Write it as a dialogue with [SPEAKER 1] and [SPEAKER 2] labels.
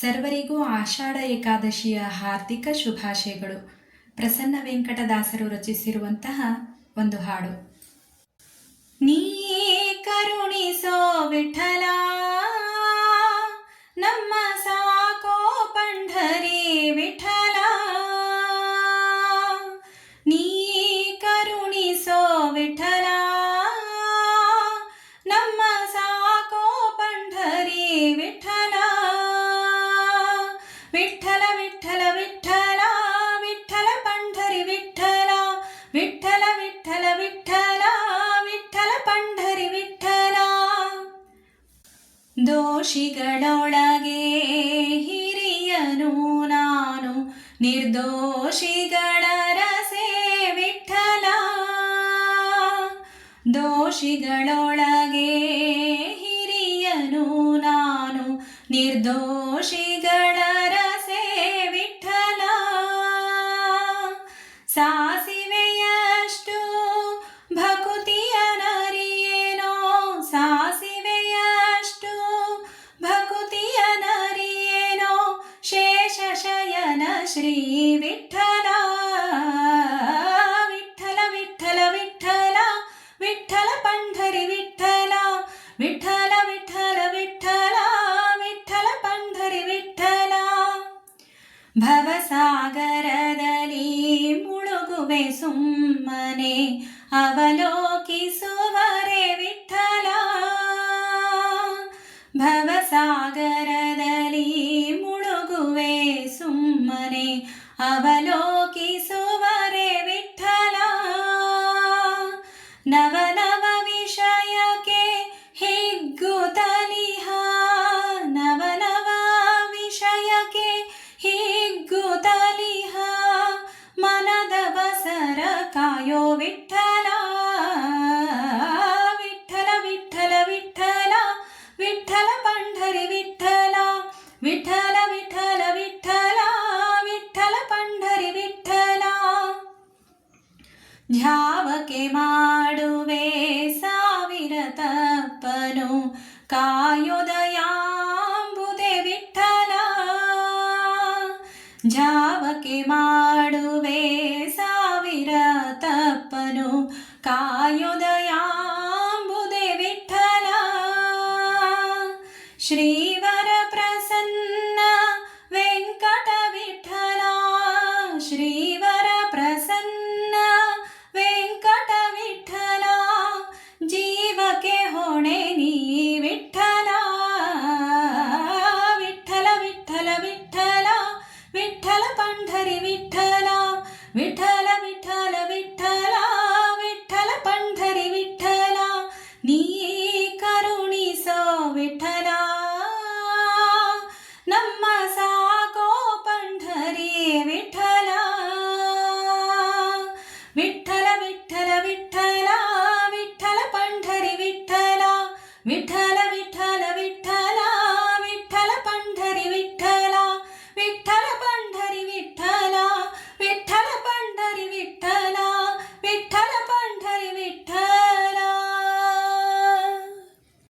[SPEAKER 1] ಸರ್ವರಿಗೂ ಆಷಾಢ ಏಕಾದಶಿಯ ಹಾರ್ದಿಕ ಶುಭಾಶಯಗಳು. ಪ್ರಸನ್ನ ವೆಂಕಟದಾಸರು ರಚಿಸಿರುವಂತಹ ಒಂದು ಹಾಡು. ನೀ ಕರುಣಿಸೋ ವಿಠಲ, ನಮ್ಮ ಸಾಕೋ ಪಂಢರಿ ವಿಠಲ. ನೀ ಕರುಣಿಸೋ ವಿಠಲ, ನಮ್ಮ ಸಾಕೋ ಪಂಢರಿ ವಿಠಲ. ವಿಠಲ ವಿಠಲ ವಿಠಲ ವಿಠಲ ಪಂಢರಿ ವಿಠಲ. ವಿಠಲ ವಿಠಲ ವಿಠಲ ವಿಠಲ ಪಂಢರಿ ವಿಠಲ. ದೋಷಿಗಳೊಳಗೆ ಹಿರಿಯನು ನಾನು, ನಿರ್ದೋಷಿಗಳ ರಸೆ ವಿಠಲ. ದೋಷಿಗಳೊಳಗೆ ಹಿರಿಯನು ನಾನು, ನಿರ್ದೋಷಿಗಳ ರಸೆ ವಿಠಲ. ಸಾಸಿವೆಯಷ್ಟು ಭಕುತಿಯ ನರಿಯೇನೋ, ಸಾಸಿವೆಯಷ್ಟು ಭಕುತಿಯ ನರಿಯೇನೋ, ಶೇಷಶಯನ ಶ್ರೀ ವಿಠಲ. ವಿಠಲ ವಿಠಲ ವಿಠಲ ವಿಠಲ ಪಂಢರಿ ವಿಠಲ. ವಿಠಲ ವಿಠಲ ವಿಠಲ ವಿಠಲ ಪಂಢರಿ ವಿಠಲ. ಭವಸಾಗರದಲ್ಲಿ ಮುಳುಗುವೆ ಸುಮ್ಮನೆ, ಅವಲೋಕಿಸುವರೆ ವಿಠಲ. ಭವಸಾಗರದಲ್ಲಿ ಮುಳುಗುವೆ ಸುಮ್ಮನೆ, ಅವಲೋಕಿಸುವರೆ ವಿಠಲ. ನವನವ ವಿಷಯಕ್ಕೆ ಹಿಗ್ಗುತ್ತಲಿಹ, ನವನವ ವಿಷಯಕ್ಕೆ ಹಿಗ್ಗುತ್ತಲಿಹ, ಮನದ ಬಸರ ಕಾಯೋ ವಿಠಲ. ವಿಠಲ ವಿಠಲ ವಿಠಲ ವಿಠಲ ಪಂಢರಿ ವಿಠಲ. ವಿಠಲ ವಿಠಲ ವಿಠಲ ವಿಠಲ ಪಂಢರಿ ವಿಠಲ. ಝಾವಕೆ ಮಾಡುವೆ ಸಾವಿರ ತಪ್ಪನು, ಕಾಯೋದಯಾಂಬುದೆ ವಿಠಲ. ಝಾವಕೆ ಮಾಡುವೆ ಸಾವಿರ ತಪ್ಪನು, ಕಾಯೋದಯಾಂಬುದೆ ವಿಠಲ. ಶ್ರೀವರ ಪ್ರಸನ್ನ ವೆಂಕಟ ವಿಠಲ. ಶ್ರೀವರ ಪ್ರಸನ್ನ ವೆಂಕಟ ವಿಠಲ. ಜೀವಕ್ಕೆ ಹೊಣೆ ನೀ ವಿಠಲ. ವಿಠಲ ವಿಠಲ ವಿಠಲ ವಿಠಲ ಪಂಢರಿ ವಿಠಲ. ವಿಠಲ ವಿಠಲ ವಿಠಲ ವಿಠಲ ಪಂಢರಿ ವಿಠಲ. ನೀ ಕರುಣಿಸೋ ವಿಠಲ, ನಮ್ಮ ಸಾಕೋ ಪಂಢರಿ ವಿಠಲ. ವಿಠಲ ವಿಠಲ ವಿಠಲ